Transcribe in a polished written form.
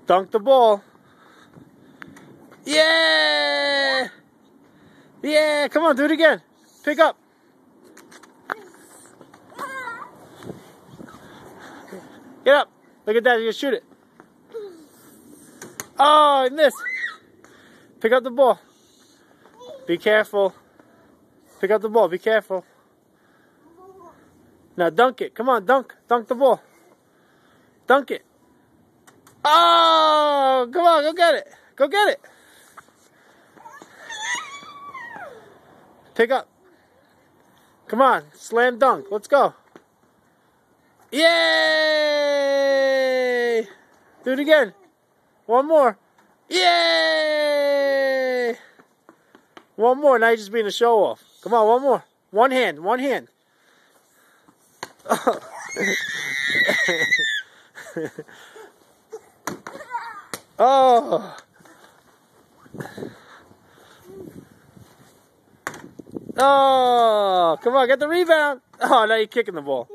Dunk the ball. Yeah! Yeah, come on, do it again. Pick up. Get up. Look at that, you shoot it. Oh, I missed. Pick up the ball. Be careful. Pick up the ball, be careful. Now dunk it. Come on, dunk. Dunk the ball. Dunk it. Oh, come on, go get it. Go get it. Pick up. Come on, slam dunk. Let's go. Yay! Do it again. One more. Yay! One more. Now you're just being a show off. Come on, one more. One hand. One hand. Oh. Oh, come on, get the rebound. Oh, now you're kicking the ball.